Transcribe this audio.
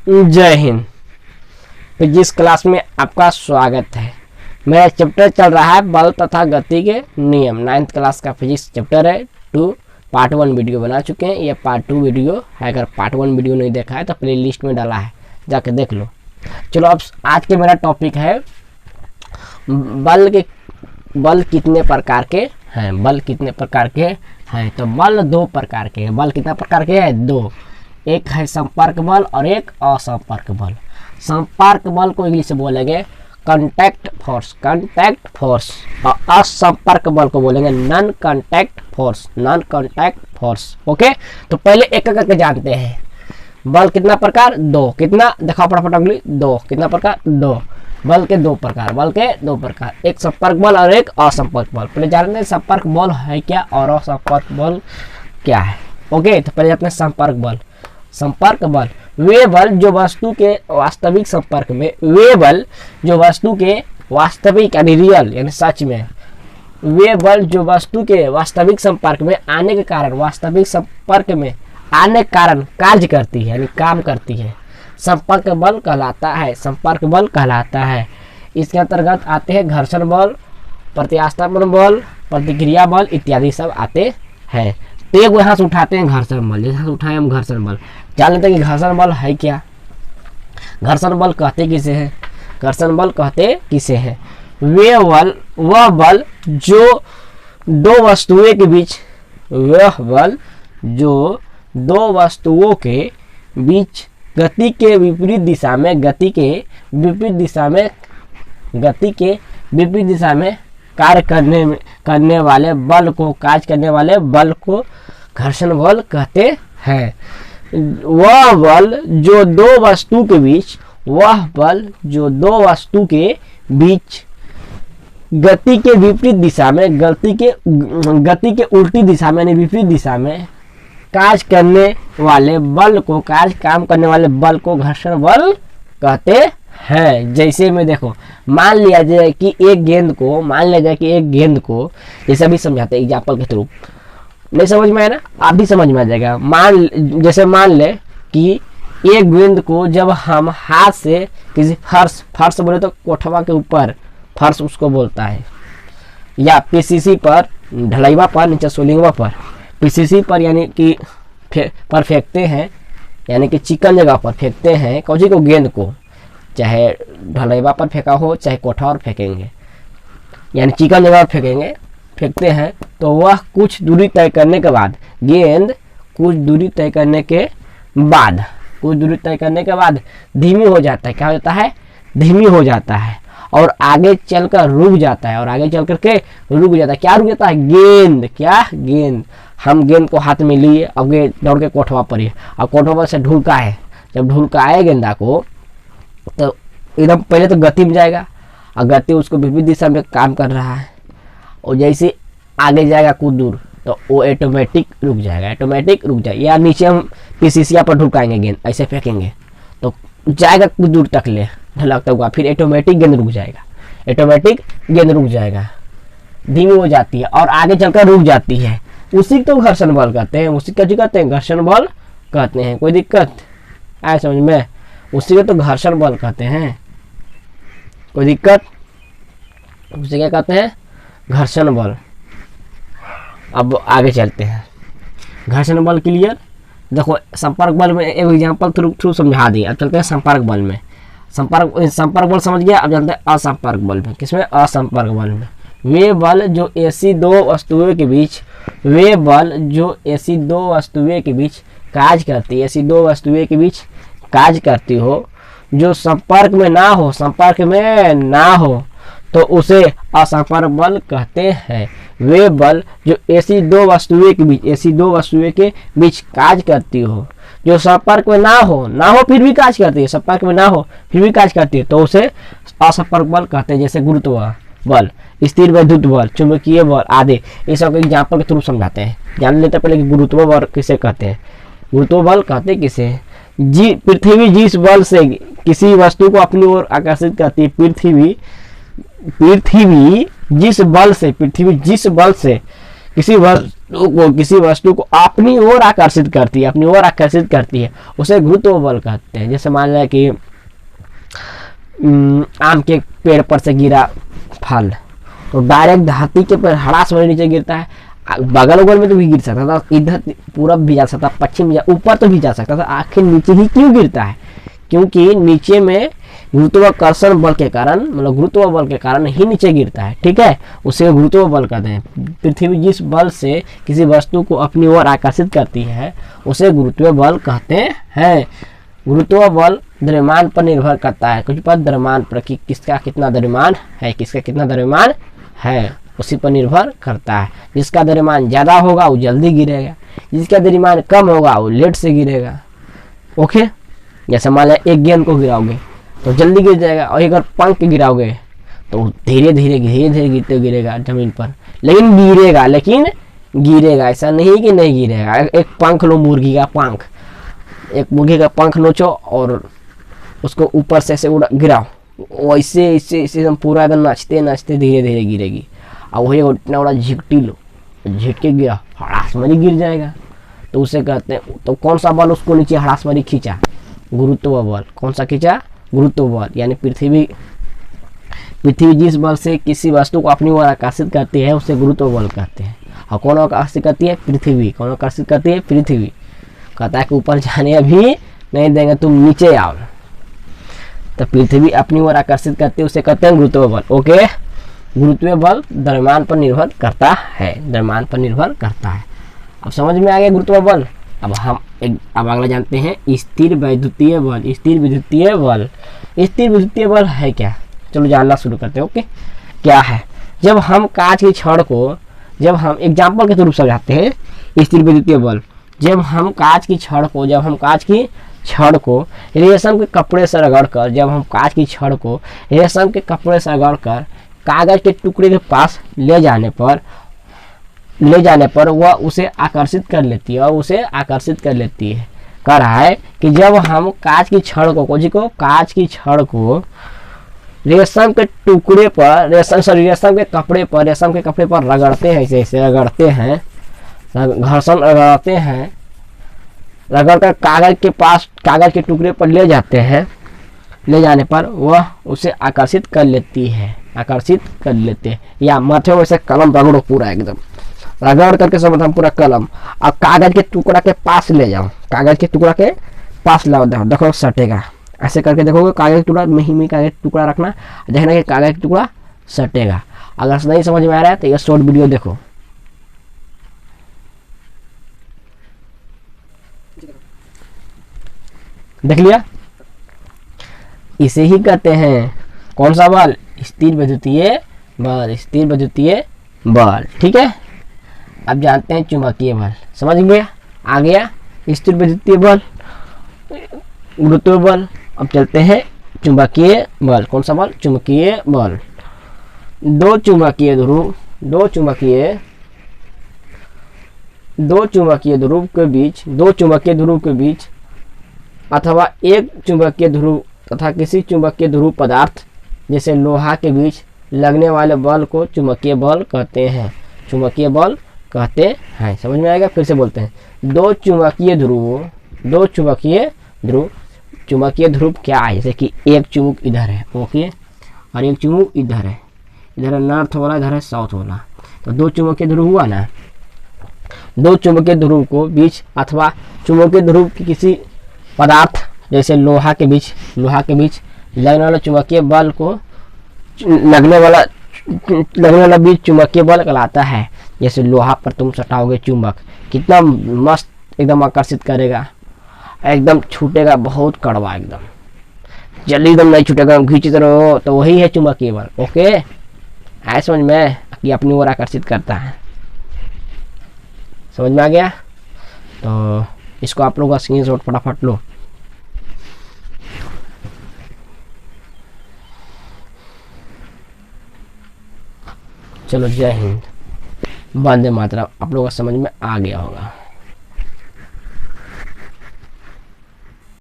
जय Hind. Physics class में आपका स्वागत है। मेरा चैप्टर चल रहा है बल तथा गति के नियम। 9th क्लास का फिजिक्स चैप्टर है 2। पार्ट 1 वीडियो बना चुके हैं, ये पार्ट 2 वीडियो है। अगर पार्ट 1 वीडियो नहीं देखा है तो प्ले लिस्ट में डाला है, जाके देख लो। चलो अब आज के मेरा टॉपिक है बल कितने प्रकार के हैं। बल कितने प्रकार के हैं? तो बल 2 प्रकार के हैं। बल कितना प्रकार के हैं? 2। एक है संपर्क बल और एक असंपर्क बल। संपर्क बल को इंग्लिश में बोलेंगे कांटेक्ट फोर्स, और असंपर्क बल को बोलेंगे नॉन कांटेक्ट फोर्स। ओके, तो पहले एक एक करके जानते हैं। बल कितना प्रकार? 2। कितना? दिखाओ फटाफट अगली। 2 कितना प्रकार? 2। बल के 2 प्रकार, एक संपर्क बल और एक असंपर्क बल। पहले जानते हैं संपर्क बल है क्या और असंपर्क बल क्या है। ओके, तो पहले जानते हैं संपर्क बल वे बल जो वस्तु के वास्तविक संपर्क में, वे बल जो वस्तु के वास्तविक यानी रियल यानी सच में, वे बल जो वस्तु के वास्तविक संपर्क में आने के कारण, वास्तविक संपर्क में आने के कारण कार्य करती है यानी काम करती है, संपर्क बल कहलाता है। इसके अंतर्गत आते हैं घर्षण बल, प्रत्यास्थापन बल, प्रतिक्रिया बल इत्यादि सब आते हैं। तो एक यहाँ से उठाते हैं घर्षण बल। जैसे उठाए हम घर्षण बल, जान लेते हैं कि घर्षण बल है क्या। घर्षण बल कहते किसे हैं? घर्षण बल कहते किसे हैं? वह बल जो दो वस्तुओं के बीच, वह बल जो दो वस्तुओं के बीच गति के विपरीत दिशा में कार्य करने वाले बल को घर्षण बल कहते हैं। वह बल जो दो वस्तु के बीच गति के विपरीत दिशा में, गति के उल्टी दिशा में यानी विपरीत दिशा में काम करने वाले बल को घर्षण बल कहते हैं। जैसे में देखो, मान लिया जाए कि एक गेंद को जैसे अभी समझाते हैं एग्जाम्पल के थ्रू, नहीं समझ में आया ना, आप भी समझ में आ जाएगा। मान ले कि एक गेंद को जब हम हाथ से किसी फर्श बोले तो कोठवा के ऊपर फर्श उसको बोलता है, या पीसीसी पर, ढलैवा पर, नीचे सोलिंगवा पर, पीसीसी पर यानी कि पर फेंकते हैं, यानी कि चिकन जगह पर फेंकते हैं कौची को, गेंद को। चाहे ढलैवा पर फेंका हो चाहे कोठा पर फेंकेंगे, यानी चिकन जगह पर फेंकते हैं, तो वह कुछ दूरी तय करने के बाद, गेंद कुछ दूरी तय करने के बाद धीमी हो जाता है। क्या हो जाता है? धीमी हो जाता है और आगे चलकर रुक जाता है। क्या रुक जाता है? गेंद। हम गेंद को हाथ में लिए, अब दौड़ के कोठवा पर ही, अब कोठवा से ढुलका है, जब ढुलकाए गेंदा को तो एकदम पहले तो गति में जाएगा, और गति उसको विपरीत दिशा में काम कर रहा है, और जैसे आगे जाएगा कुछ दूर तो वो ऑटोमेटिक रुक जाएगा। या नीचे हम पीसीसिया पर ढुकाएंगे गेंद, ऐसे फेंकेंगे तो जाएगा कुछ दूर तक ले ढलकता हुआ, फिर ऑटोमेटिक गेंद रुक जाएगा, धीमी हो जाती है और आगे चलकर रुक जाती है। उसी को घर्षण बल कहते हैं। घर्षण बल कहते हैं। कोई दिक्कत आए समझ में? उसी को तो घर्षण बल कहते हैं। कोई दिक्कत? उसे क्या कहते हैं? घर्षण बल। अब आगे चलते हैं। घर्षण बल क्लियर? देखो संपर्क बल में एक एग्जांपल थ्रू समझा दिया। अब चलते हैं संपर्क बल में। संपर्क बल समझ गया। अब जानते हैं असंपर्क बल में। किसमें? असंपर्क बल में वे बल जो ऐसी दो वस्तुओं के बीच कार्य करती हो जो संपर्क में ना हो तो उसे असंपर्क बल कहते हैं। वे बल जो ऐसी दो वस्तुओं के बीच कार्य करती हो जो संपर्क में ना हो फिर भी कार्य करती है, तो उसे असंपर्क बल कहते हैं। जैसे गुरुत्व बल, स्थिर वैद्युत बल, चुंबकीय बल आदि, ये सब एग्जाम्पल के थ्रू समझाते हैं। जान लेते पहले कि गुरुत्व बल किसे कहते हैं। गुरुत्व बल कहते किसे? पृथ्वी जिस बल से किसी वस्तु को अपनी ओर आकर्षित करती है, पृथ्वी जिस बल से किसी वस्तु को अपनी ओर आकर्षित करती है, अपनी ओर आकर्षित करती है, उसे गुरुत्व बल कहते हैं। जैसे मान लें कि आम के पेड़ पर से गिरा फल, तो डायरेक्ट धरती के पर हड़ास वाले नीचे गिरता है। बगल उगल में तो भी गिर सकता था, इधर पूरब भी जा सकता, पश्चिम भी ऊपर तो भी जा सकता था, आखिर नीचे ही क्यों गिरता है? क्योंकि नीचे में गुरुत्वाकर्षण बल के कारण, मतलब गुरुत्व बल के कारण ही नीचे गिरता है, ठीक है, उसे गुरुत्व बल कहते हैं। पृथ्वी जिस बल से किसी वस्तु को अपनी ओर आकर्षित करती है उसे गुरुत्व बल कहते हैं। गुरुत्व बल द्रव्यमान पर निर्भर करता है, कुछ पर द्रव्यमान पर, कि किसका कितना द्रव्यमान है, किसका कितना द्रव्यमान है उसी पर निर्भर करता है। जिसका द्रव्यमान ज़्यादा होगा वो जल्दी गिरेगा, जिसका द्रव्यमान कम होगा वो लेट से गिरेगा। ओके, जैसे मान लिया एक गेंद को गिराओगे तो जल्दी गिर जाएगा, और अगर पंख गिराओगे तो धीरे धीरे गिरते गिरेगा जमीन पर, लेकिन गिरेगा, ऐसा नहीं कि नहीं गिरेगा। एक पंख लो, मुर्गी का पंख, एक मुर्गी का पंख नोचो और उसको ऊपर से ऐसे गिराओ, वैसे इससे एकदम पूरा एकदम नाचते नाचते धीरे धीरे गिरेगी। और वही इतना बड़ा झिकटी लो, झिटके गिरा, हड़ासमारी गिर जाएगा। तो उसे कहते हैं, तो कौन सा बल उसको नीचे हड़ासमारी खींचा? गुरुत्व बल। कौन सा खींचा? गुरुत्व बल। यानी पृथ्वी जिस बल से किसी वस्तु को अपनी ओर आकर्षित करती है उसे गुरुत्व बल कहते हैं। और कौन आकर्षित करती है? पृथ्वी। कौन आकर्षित करती है? पृथ्वी। कहता है कि ऊपर जाने अभी नहीं देंगे, तुम नीचे आओ। तो पृथ्वी अपनी ओर आकर्षित करती है, उसे कहते हैं गुरुत्व बल। ओके, गुरुत्व बल द्रव्यमान पर निर्भर करता है, द्रव्यमान पर निर्भर करता है। अब समझ में आ गया गुरुत्व बल। अब अगला जानते हैं स्थिर वैद्युतीय बल। स्थिर विद्युतीय बल, स्थिर विद्युतीय बल है क्या? चलो जानना शुरू करते हैं। ओके, क्या है? जब हम कांच की छड़ को, जब हम एग्जाम्पल के थ्रू समझाते हैं स्थिर विद्युतीय बल। जब हम कांच की छड़ को रेशम के कपड़े से रगड़कर, कागज के टुकड़े के पास ले जाने पर वह उसे आकर्षित कर लेती है, और उसे आकर्षित कर लेती है। कह रहा है कि जब हम कांच की छड़ को रेशम के टुकड़े पर, रेशम के कपड़े पर रगड़ते हैं, ऐसे रगड़ते हैं, घर्षण रगड़ते हैं, रगड़कर कागज के टुकड़े पर ले जाने पर वह उसे आकर्षित कर लेते हैं। या माथे में से कलम रगड़ो, पूरा एकदम रगड़ करके समझ हम पूरा कलम, और कागज के टुकड़ा के पास ले जाओ, देखो सटेगा। ऐसे करके देखोगे, कागज के टुकड़ा में कागज के टुकड़ा रखना, देखना कि कागज के टुकड़ा सटेगा। अगर नहीं समझ में आ रहा है तो ये शॉर्ट वीडियो देखो। देख लिया? इसे ही कहते हैं कौन सा बल? स्थिर विद्युतीय बल। ठीक है, अब जानते हैं चुंबकीय बल। समझ गया? आ गया स्थिर विद्युतीय बल, गुरुत्व बल। अब चलते हैं चुंबकीय बल। कौन सा बल? चुंबकीय बल। दो चुंबकीय ध्रुव के बीच अथवा एक चुंबकीय ध्रुव तथा किसी चुंबकीय ध्रुव पदार्थ जैसे लोहा के बीच लगने वाले बल को चुंबकीय बल कहते हैं। समझ में आएगा? फिर से बोलते हैं, दो चुंबकीय ध्रुव क्या है? जैसे कि एक चुंबक इधर है, ओके, और एक चुंबक इधर है, इधर है नॉर्थ वाला, इधर है साउथ वाला। तो दो चुंबकीय ध्रुव हुआ ना। दो चुंबकीय ध्रुव को बीच अथवा चुंबकीय ध्रुव की किसी पदार्थ जैसे लोहा के बीच लगने वाला चुंबकीय बल को लगने वाला बीच चुंबकीय बल कहलाता है। जैसे लोहा पर तुम सटाओगे चुंबक, कितना मस्त एकदम आकर्षित करेगा, एकदम छूटेगा बहुत कड़वा, एकदम जल्दी एकदम नहीं छूटेगा, खींचते रहो, तो वही है चुंबकीय बल। ओके, आए समझ में कि अपनी ओर आकर्षित करता है। समझ में आ गया? तो इसको आप लोग का स्क्रीनशॉट फटाफट लो। चलो, जय हिंद, वंदे मातरम। आप लोगों को समझ में आ गया होगा।